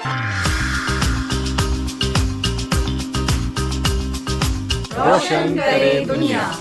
रोशन करे दुनिया।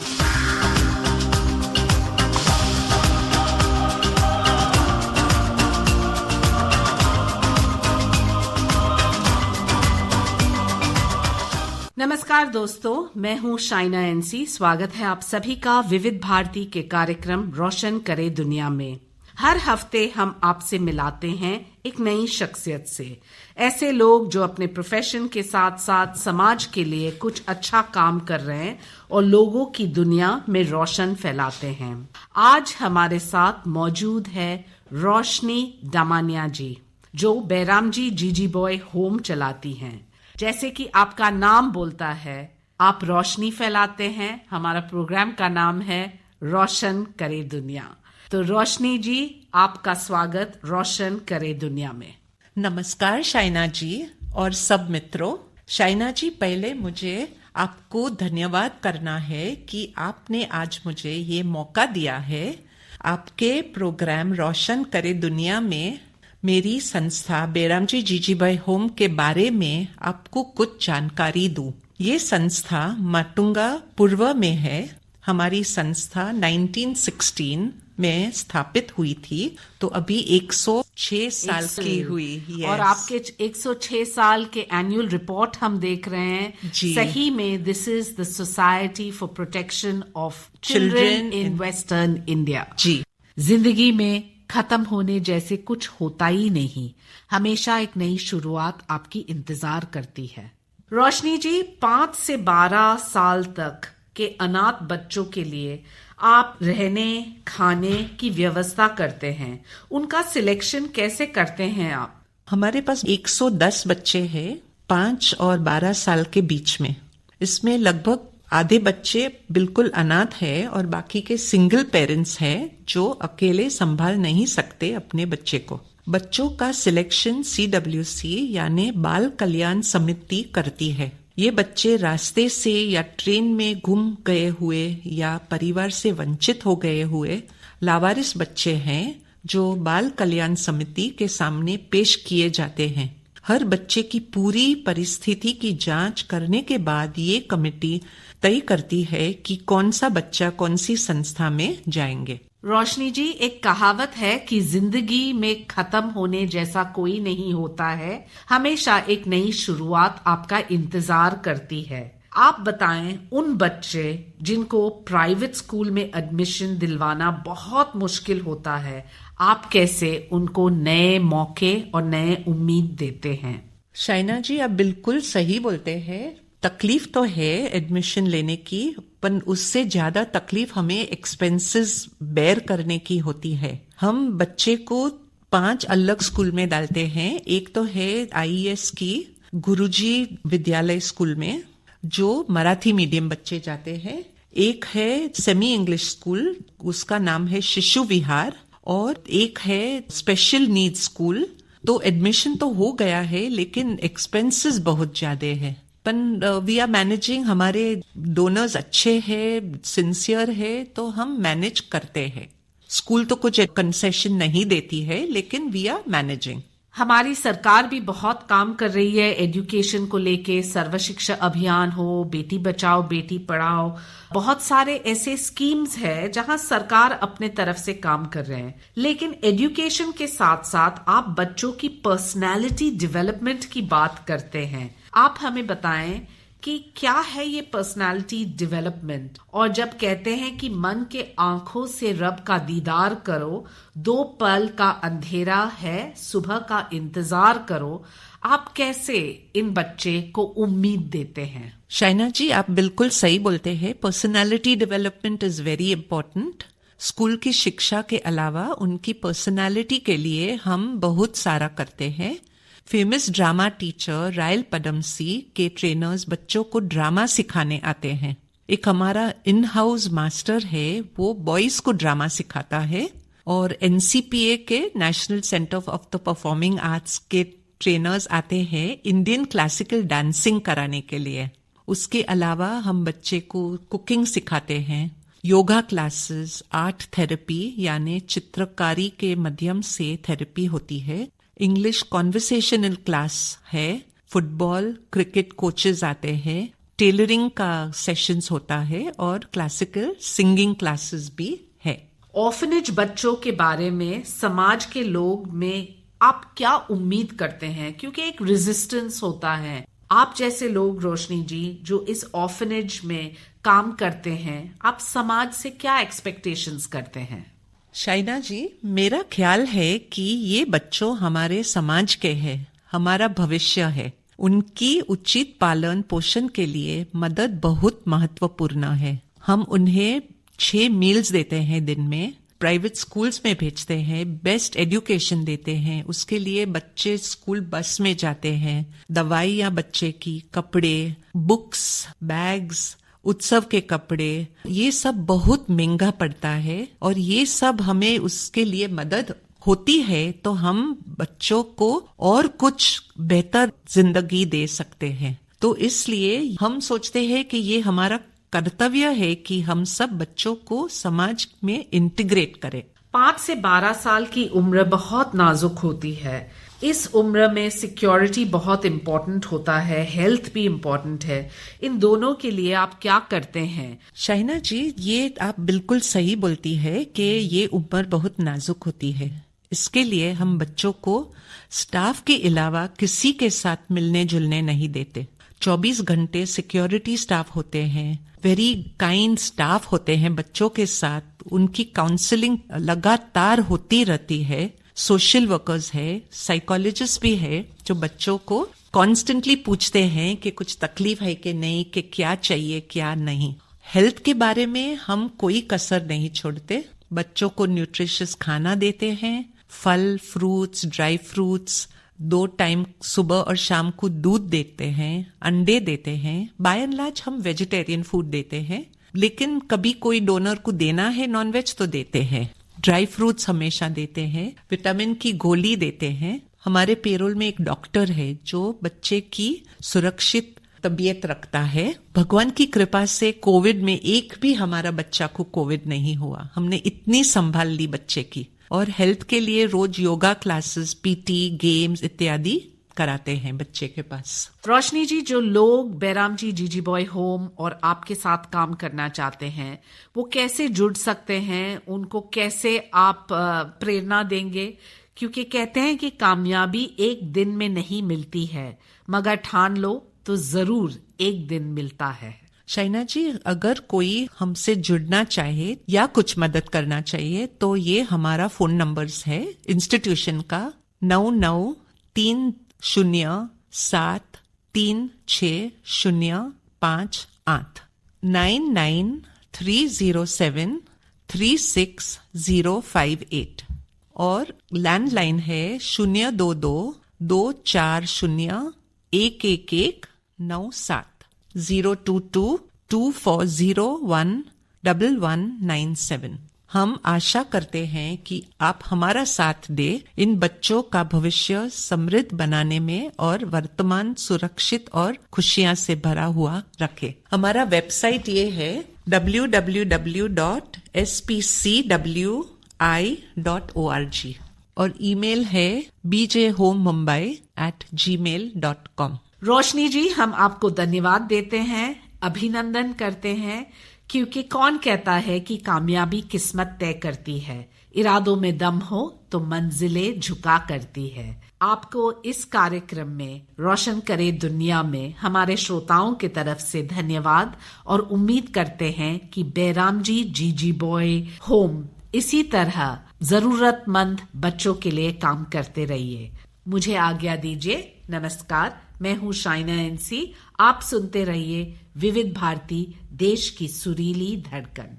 नमस्कार दोस्तों, मैं हूं शाइना एनसी। स्वागत है आप सभी का विविध भारती के कार्यक्रम रोशन करे दुनिया में। हर हफ्ते हम आपसे मिलाते हैं एक नई शख्सियत से, ऐसे लोग जो अपने प्रोफेशन के साथ साथ समाज के लिए कुछ अच्छा काम कर रहे हैं और लोगों की दुनिया में रोशन फैलाते हैं। आज हमारे साथ मौजूद है रोशनी दामानिया जी, जो बैरामजी जीजी बॉय होम चलाती हैं। जैसे कि आपका नाम बोलता है, आप रोशनी फैलाते हैं। हमारा प्रोग्राम का नाम है रोशन करे दुनिया। तो रोशनी जी, आपका स्वागत रोशन करे दुनिया में। नमस्कार शाइना जी और सब मित्रों। शाइना जी, पहले मुझे आपको धन्यवाद करना है कि आपने आज मुझे ये मौका दिया है आपके प्रोग्राम रोशन करे दुनिया में मेरी संस्था बैरामजी जीजीबाई होम के बारे में आपको कुछ जानकारी दूं। ये संस्था माटुंगा पूर्व में है। हमारी संस्था 1916 में स्थापित हुई थी, तो अभी 106 साल की हुई। yes. और आपके 106 साल के एनुअल रिपोर्ट हम देख रहे हैं। सही में this is the society for protection of children in western India. जी, जिंदगी में खत्म होने जैसे कुछ होता ही नहीं, हमेशा एक नई शुरुआत आपकी इंतजार करती है। रोशनी जी, 5 से 12 साल तक के अनाथ बच्चों के लिए आप रहने खाने की व्यवस्था करते हैं। उनका सिलेक्शन कैसे करते हैं आप? हमारे पास 110 बच्चे हैं 5 और 12 साल के बीच में। इसमें लगभग आधे बच्चे बिल्कुल अनाथ है और बाकी के सिंगल पेरेंट्स हैं जो अकेले संभाल नहीं सकते अपने बच्चे को। बच्चों का सिलेक्शन CWC यानी बाल कल्याण समिति करती है। ये बच्चे रास्ते से या ट्रेन में गुम गए हुए या परिवार से वंचित हो गए हुए लावारिस बच्चे हैं जो बाल कल्याण समिति के सामने पेश किए जाते हैं। हर बच्चे की पूरी परिस्थिति की जांच करने के बाद ये कमेटी तय करती है कि कौन सा बच्चा कौन सी संस्था में जाएंगे। रोशनी जी, एक कहावत है कि जिंदगी में खत्म होने जैसा कोई नहीं होता है, हमेशा एक नई शुरुआत आपका इंतजार करती है। आप बताएं, उन बच्चे जिनको प्राइवेट स्कूल में एडमिशन दिलवाना बहुत मुश्किल होता है, आप कैसे उनको नए मौके और नए उम्मीद देते हैं? शाइना जी, आप बिल्कुल सही बोलते हैं। तकलीफ तो है एडमिशन लेने की, पर उससे ज्यादा तकलीफ हमें एक्सपेंसेस बेयर करने की होती है। हम बच्चे को 5 अलग स्कूल में डालते हैं। एक तो है IES की गुरुजी विद्यालय स्कूल में, जो मराठी मीडियम बच्चे जाते हैं। एक है सेमी इंग्लिश स्कूल, उसका नाम है शिशु विहार। और एक है स्पेशल नीड्स स्कूल। तो एडमिशन तो हो गया है, लेकिन एक्सपेंसेस बहुत ज्यादा है। पर वी आर मैनेजिंग। हमारे डोनर्स अच्छे हैं, सिंसियर है, तो हम मैनेज करते हैं। स्कूल तो कुछ कंसेशन नहीं देती है, लेकिन वी आर मैनेजिंग। हमारी सरकार भी बहुत काम कर रही है एजुकेशन को लेके। सर्व शिक्षा अभियान हो, बेटी बचाओ बेटी पढ़ाओ, बहुत सारे ऐसे स्कीम्स है जहां सरकार अपने तरफ से काम कर रहे हैं। लेकिन एजुकेशन के साथ साथ आप बच्चों की पर्सनालिटी डेवलपमेंट की बात करते हैं। आप हमें बताएं कि क्या है ये पर्सनालिटी डेवलपमेंट, और जब कहते हैं कि मन के आंखों से रब का दीदार करो, 2 पल का अंधेरा है, सुबह का इंतजार करो, आप कैसे इन बच्चे को उम्मीद देते हैं? शाइना जी, आप बिल्कुल सही बोलते हैं। Personality development is very important. School की शिक्षा के अलावा उनकी पर्सनालिटी के लिए हम बहुत सारा करते हैं। Famous drama teacher royal Padamsee के ट्रेनर्स बच्चों को ड्रामा सिखाने आते हैं। एक हमारा इन हाउस मास्टर है, वो बॉयज को ड्रामा सिखाता है। और NCPA के national centre of the performing arts के ट्रेनर्स आते हैं इंडियन क्लासिकल डांसिंग कराने के लिए। उसके अलावा हम बच्चे को कुकिंग सिखाते हैं, योगा क्लासेस, आर्ट थेरेपी यानी चित्रकारी के माध्यम से थेरेपी होती है, इंग्लिश कॉन्वर्सेशनल क्लास है, फुटबॉल क्रिकेट कोचेस आते हैं, टेलरिंग का सेशंस होता है और क्लासिकल सिंगिंग क्लासेस भी है। ऑर्फनेज बच्चों के बारे में समाज के लोग में आप क्या उम्मीद करते हैं, क्योंकि एक रेजिस्टेंस होता है। आप जैसे लोग रोशनी जी जो इस ऑर्फनेज में काम करते हैं, आप समाज से क्या एक्सपेक्टेशंस करते हैं? शाइना जी, मेरा ख्याल है कि ये बच्चों हमारे समाज के हैं, हमारा भविष्य है। उनकी उचित पालन पोषण के लिए मदद बहुत महत्वपूर्ण है। हम उन्हें 6 मील्स देते हैं दिन में, प्राइवेट स्कूल्स में भेजते हैं, बेस्ट एजुकेशन देते हैं, उसके लिए बच्चे स्कूल बस में जाते हैं, दवाइयाँ बच्चे की, कपड़े, बुक्स, बैग्स, उत्सव के कपड़े, ये सब बहुत महंगा पड़ता है और ये सब हमें उसके लिए मदद होती है तो हम बच्चों को और कुछ बेहतर जिंदगी दे सकते हैं। तो इसलिए हम सोचते हैं कि ये हमारा कर्तव्य है कि हम सब बच्चों को समाज में इंटीग्रेट करें। 5 से 12 साल की उम्र बहुत नाजुक होती है। इस उम्र में सिक्योरिटी बहुत इम्पोर्टेंट होता है, हेल्थ भी इम्पोर्टेंट है। इन दोनों के लिए आप क्या करते हैं? शाइना जी, ये आप बिल्कुल सही बोलती है कि ये उम्र बहुत नाजुक होती है। इसके लिए हम बच्चों को स्टाफ के अलावा किसी के साथ मिलने जुलने नहीं देते। 24 घंटे सिक्योरिटी स्टाफ होते हैं, वेरी काइंड स्टाफ होते हैं बच्चों के साथ। उनकी काउंसलिंग लगातार होती रहती है। सोशल वर्कर्स है, साइकोलॉजिस्ट भी है जो बच्चों को कॉन्स्टेंटली पूछते हैं कि कुछ तकलीफ है कि नहीं, कि क्या चाहिए क्या नहीं। हेल्थ के बारे में हम कोई कसर नहीं छोड़ते। बच्चों को न्यूट्रिशियस खाना देते हैं, फल, फ्रूट्स, ड्राई फ्रूट्स, 2 टाइम सुबह और शाम को दूध देते हैं, अंडे देते हैं। बाय एंड लार्ज हम वेजिटेरियन फूड देते हैं, लेकिन कभी कोई डोनर को देना है नॉनवेज तो देते हैं। ड्राई फ्रूट्स हमेशा देते हैं, विटामिन की गोली देते हैं। हमारे पेरोल में एक डॉक्टर है जो बच्चे की सुरक्षित तबीयत रखता है। भगवान की कृपा से कोविड में एक भी हमारा बच्चा को कोविड नहीं हुआ। हमने इतनी संभाल ली बच्चे की। और हेल्थ के लिए रोज योगा क्लासेस, पीटी, गेम्स इत्यादि कराते हैं बच्चे के पास। रोशनी जी, जो लोग बैराम जी जीजी बॉय होम और आपके साथ काम करना चाहते हैं, वो कैसे जुड़ सकते हैं? उनको कैसे आप प्रेरणा देंगे? क्योंकि कहते हैं कि कामयाबी एक दिन में नहीं मिलती है, मगर ठान लो तो जरूर एक दिन मिलता है। शाइना जी, अगर कोई हमसे जुड़ना चाहे या कुछ मदद करना चाहिए तो ये हमारा फोन नंबर्स है इंस्टीट्यूशन का 9930736058 9930736058 और लैंडलाइन है 022-240-11197 022-240-1197। हम आशा करते हैं कि आप हमारा साथ दे इन बच्चों का भविष्य समृद्ध बनाने में और वर्तमान सुरक्षित और खुशियां से भरा हुआ रखे। हमारा वेबसाइट ये है www.spcwi.org और ईमेल है bjhomemumbai@gmail.com। रोशनी जी, हम आपको धन्यवाद देते हैं, अभिनंदन करते हैं, क्योंकि कौन कहता है कि कामयाबी किस्मत तय करती है। इरादों में दम हो तो मंजिलें झुका करती है। आपको इस कार्यक्रम में रोशन करे दुनिया में हमारे श्रोताओं की तरफ से धन्यवाद और उम्मीद करते हैं कि बैराम जी जीजी बॉय होम इसी तरह जरूरतमंद बच्चों के लिए काम करते रहिए। मुझे आज्ञा दीजिए। नमस्कार, मैं हूँ शाइना एनसी। आप सुनते रहिए विविध भारती, देश की सुरीली धड़कन।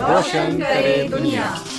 रोशन करे दुनिया।